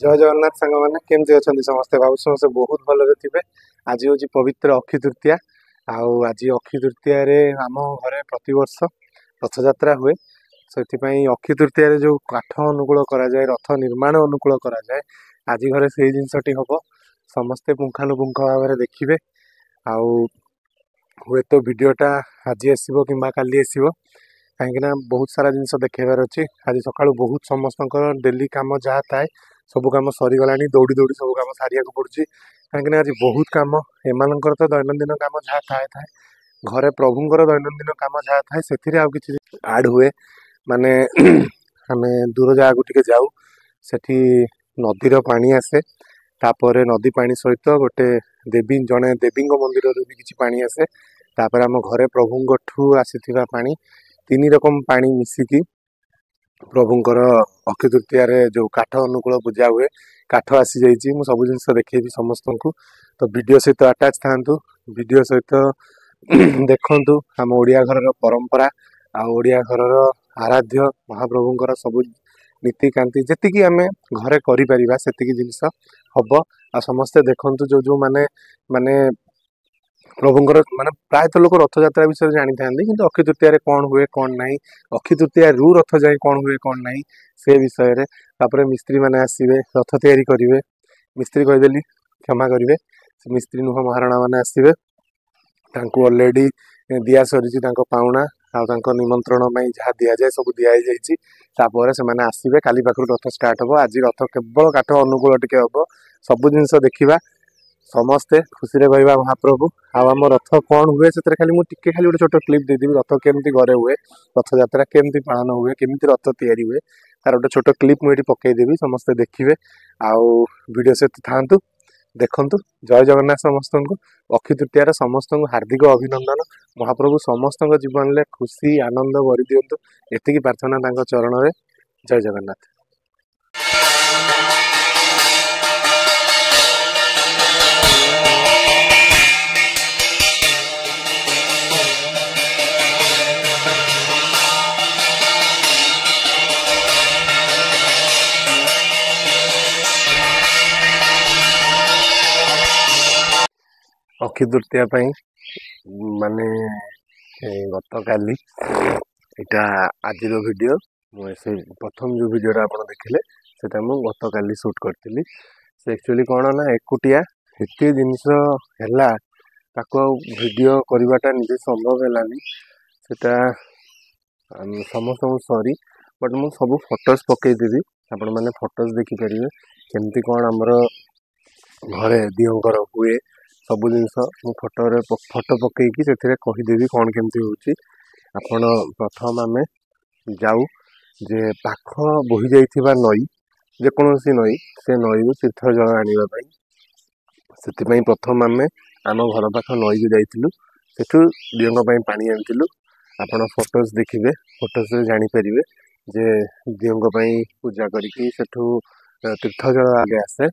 जय जगन्नाथ सांग मैंने केमती अच्छा समस्ते भाव समस्ते बहुत भलरे थे। आज हूँ पवित्र अक्षय तृतीया। आज अक्षय तृतीया आम घरे प्रतिवर्ष रथयात्रा हुए। से अक्षय तृतीया जो काठ अनुकूल कराए रथ निर्माण अनुकूल कराए आज घरे से जिनसटी हम समस्ते पुंखानुपुंख भाव में देखिए। हुए तो भिडटा आज आसो कि काली आसो कहीं बहुत सारा जिनस देखेबार अच्छे। आज सका बहुत समस्त डेली कम जहाँ थाए सब कम सरीगला दौड़ी दौड़ी सब कम सारिया पड़ी कहीं आज बहुत कम एमर तो दैनंदिन कम जहाँ थाए थाए घरे प्रभुंर दैनंदिन कम जहाँ थाए से कि आड हुए माने आम दूर जगह टे जाऊ सेठी नदीर पानी आसे तापर नदी पानी सहित गोटे देवी जड़े देवी मंदिर भी किसी पानी आसे तापर आम घरे प्रभु आसी पानी तीन रकम पानी मिसिकी प्रभुंर अक्षय तृतीया जो काठ अनुकूल पूजा हुए काठ आसी जाइए मुझे सब जिन देखी समस्त को तो वीडियो सहित अटैच था वीडियो सहित देखु आम ओडिया घर परंपरा आड़िया घर आराध्य महाप्रभुंर सब नीतिकांति जी आम घरे कर जिनस हम आ समस्ते देखु जो जो माने माने प्रभुंर माने प्रायतः लोक रथयात्रा विषय जानी था कि अक्षय तृतीया कौन हुए कौन ना अक्षय तृतीया रू रथ जाए कौन हुए कौन ना से विषय तापर मिस्त्री मैंने आसवे रथ तैयारी करेंगे मिस्त्री कहीदेली क्षमा करेंगे मिस्त्री नुह महाराणा मैंने आसवे अलरेडी दिया सरी पाउना आ निमंत्रण जहाँ दि जाए सब दिखाई से आसवे काली पाखु रथ स्टार्ट हम आज रथ केवल काठ अनुकूल टे हम सब जिन देखा समस्ते खुशी रे कहवा महाप्रभु आम रथ कौन हुए से खाली मुझे खाली गोटे छोट क्लिप देदेवी रथ केमती घरे हुए रथ यात्रा केमती पालन हुए केमती रथ तैयारी हुए तार गोटे छोट क्लिप मुझे पकईदेवी समस्ते देखिए वीडियो से था देखु। जय जगन्नाथ समस्त को अक्षय तृतीयार समस्त को हार्दिक अभिनंदन महाप्रभु समस्त जीवन में खुशी आनंद भरी दिंतु एति प्रार्थना चरण में। जय जगन्नाथ। अक्षय तृतीया माने गत काली इटा आज वीडियो मुझे प्रथम जो वीडियोटा आप देखिले से गत काली शूट करी से एक्चुअली कौन ना एकुटिया एत जिनस है वीडियो करवाटा निजे संभव है सेटा समस्त सॉरी बट मुझे सब फोटोज पकईदेवी आपण मैंने फोटोज देखिपारे केमती कौन आमर घरे दिहंकर हुए सब जिनस फोटो फोटो पकईकी से कहीदेवी कौन केमती होपण प्रथम आम जाऊ जे पाख बोही जाइथिबा नई जेकोसी नई से नई तीर्थ जल आने से प्रथम आम आम घर पाख नई को जाइलु सेठू दियों पानी आनिलु आपण फोटोज देखिए फोटोज जापर जे दियों पूजा करी सेठू तीर्थ जल आगे आसे।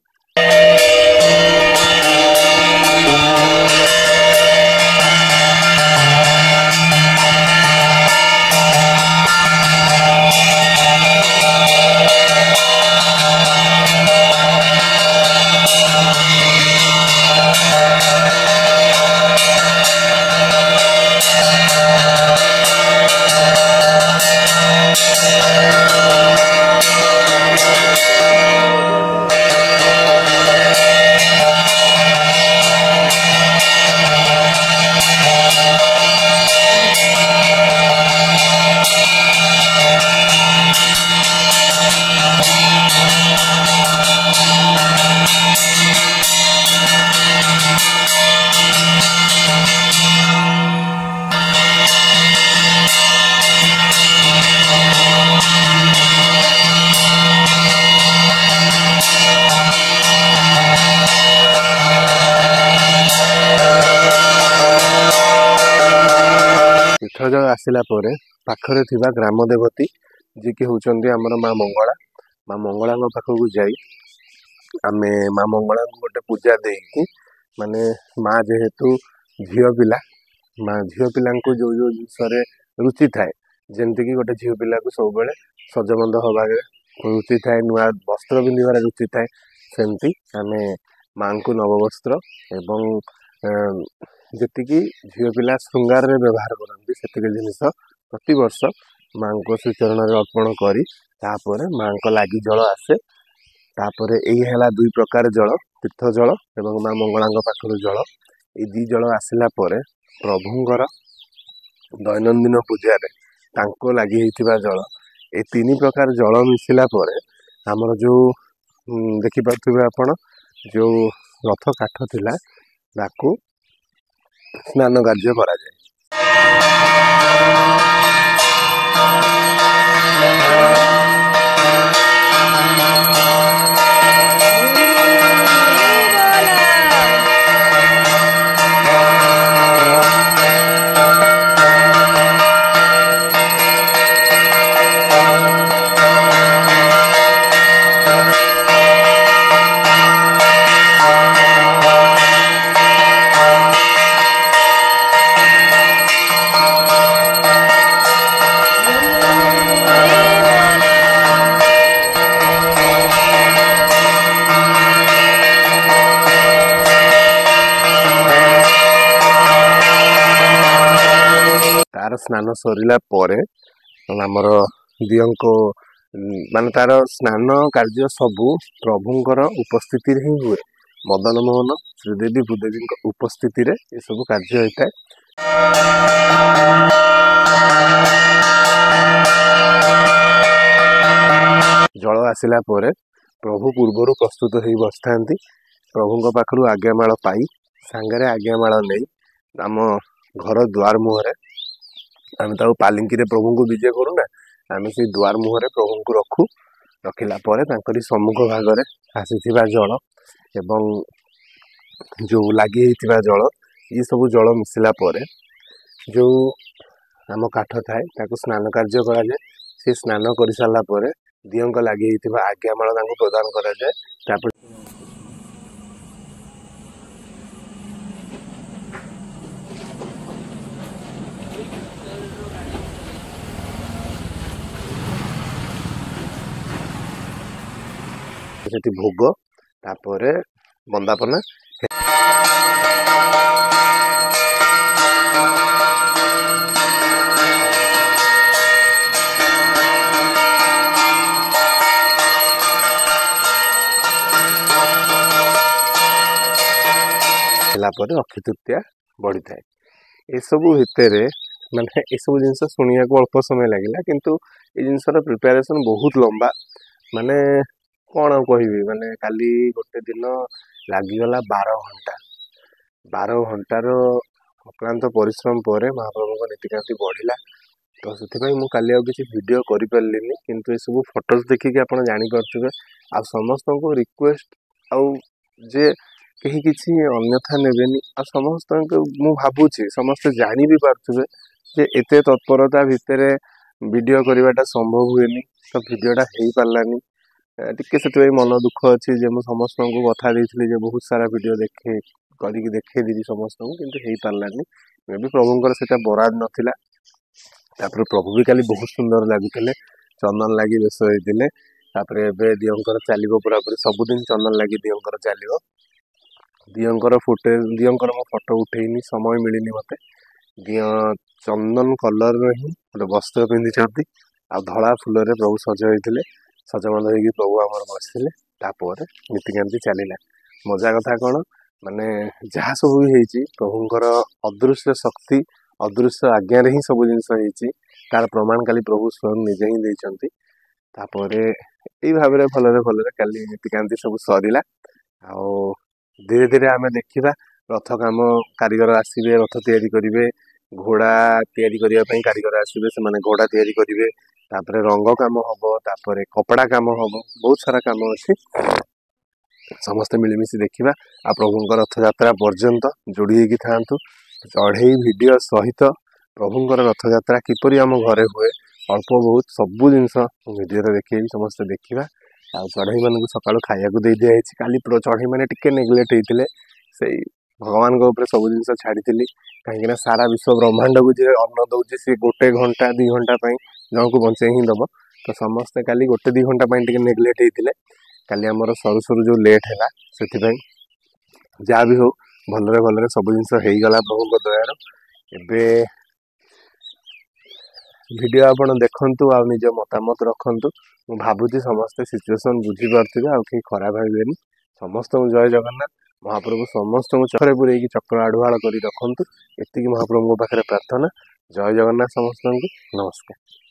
तीर्थजल आसला पाखरे थिबा ग्राम देवती जी की होचंदी हमर माँ मंगला पाखक जाई आमे माँ मंगला गोटे पूजा देकी माने माँ जेहेतु झील पिला माँ झील पिला जो जो जिनस रुचि थाए जमती कि गोटे झील पिला को सब सजबंद हवा रुचि थाए नुआ वस्त्र पिंधार रुचि थाए सेमती आमे माँ को नववस्त्र एवं जी झील पिला श्रृंगार में व्यवहार करती से जिनस प्रति वर्ष माँ को श्रीचरण अर्पण कर माँ को लगी जल आसे तापर यही दुई प्रकार जल तीर्थ जल एवं माँ मंगला पाखर जल ये दी जल आसला प्रभुंर दैनंदिन पूजार लगी जल ये तीन प्रकार जल मिसिला आमर जो देखिपे आपण जो रथ काठ थिला ताकू स्नान कार्य करा जाए। तार स्नान सरिला परे आमर दियों को मान तार स्नान कार्य सबू प्रभुंकर उपस्थिति ही हुए मदन मोहन श्रीदेवी भूदेवी उपस्थिति रे ये सब कार्य होता है। जल आसिला परे प्रभु पूर्वर प्रस्तुत हो बसता प्रभु पाखु आज्ञामाल पाई सांगरे आज्ञामाल नहीं आम घर द्वार मुहर आम पालिंकी प्रभु को विजय करूना आम से द्वार मुहर प्रभु को रखू रखिला सम्मुख भाग आसी जल एवं जो लगी जल ये सब जल मिसिला जो आम काठ थाए स्नान कार्य कराए से स्नान कर सारापर दियों लगी आज्ञामाल प्रदान कराए। भोग तापर बंदापना अक्षय तृतीया बढ़ी थाए ये सब भितर माने ये सब जिनस शुणा को अल्प समय लगे किंतु ये जिनसर प्रिपेरेसन बहुत लंबा माने कौन कहि माने काली गोटे दिन लगिगला 12 घंटार अक्लांत परिश्रम पर महाप्रभु नीतिकांति बढ़ला तो से मुझे किसी वीडियो कर पार्ली किंतु ये सब फोटोज देखिए आप जापे आ समस्त को रिक्वेस्ट आउ जे कहीं किसी अन्यथा नेबेनी आ समस्त मु भावुची समस्त जानी भी पार्थे जे एते तत्परता भितर वीडियो करवाटा संभव हुए तो वीडियोटा हो पार्लानी टिके से मन दुख अच्छी जे मुझे समस्त को कथा देती बहुत सारा वीडियो देखे करके देखेदी समस्त को किंतु हो पार्लानी मे भी प्रभुंर से बराद नाला तापर प्रभु भी काली बहुत सुंदर लगुते चंदन लगी बेस होते दियंकर चलो पूरा पूरी सबुदिन चंदन लगी दियंकर चलो दियंकर दियंकर मो फोटो उठेनी समय मिलनी मत दिय चंदन कलर ही गोटे वस्त्र पिंधि आ धला फूल प्रभु सज होते सजबंद हो प्रभु आमर बसते तापर नीतिकांति चलला मजा कथा कौन माने जहाँ सब भी प्रभुंर अदृश्य शक्ति अदृश्य आज्ञा ही सब जिनस तार प्रमाण काली प्रभु स्वयं निजे ही देते तापर यही भाव भलरे भलरे काली नीतिकांति सब सरला आ धीरे धीरे आम देखा रथ काम कारीगर आसवे रथ तैयारी करेंगे घोड़ा तैयारी करने कारीगर आसवे से घोड़ा तैयारी करेंगे तापर रंग काम हम तापर कपड़ा काम हम बहुत सारा काम अच्छे समस्ते मिलमिशी देखा आ प्रभुंर रथ यात्रा पर्यंत जोड़ी होगी था चढ़ई वीडियो सहित प्रभुंर रथ यात्रा किपरि आम घरे हुए अल्प बहुत सबू जिनस वीडियो देखी समस्ते देखा आ चढ़ई मान सका खाया दे दिखाई काली चढ़ई मैंने टिके नेग्लेक्ट होते से भगवान सब जिन छाड़ी कहीं सारा विश्व ब्रह्मांड को जी अन्न दौर सी 1 घंटा 2 घंटा जन को बचे ही दब तो समस्ते काली गोटे 2 घंटा टे नेग्लेक्ट होते काली आमर सरू सरू जो लेट है से जहाँ भी हो भलरे भलरे सब जिन गला प्रभु दयार एबे वीडियो आपण देखंतु आ निज मतामत रखंतु मु भाबुची समस्ते सिचुएशन बुझी पारथिबे आ कि खराब भाबेनी समस्त जय जगन्नाथ महाप्रभु समस्त चक्रे पुरे चक्र आढ़ुआल कर रखंतु एति महाप्रभु पाखे प्रार्थना जय जगन्नाथ समस्त नमस्कार।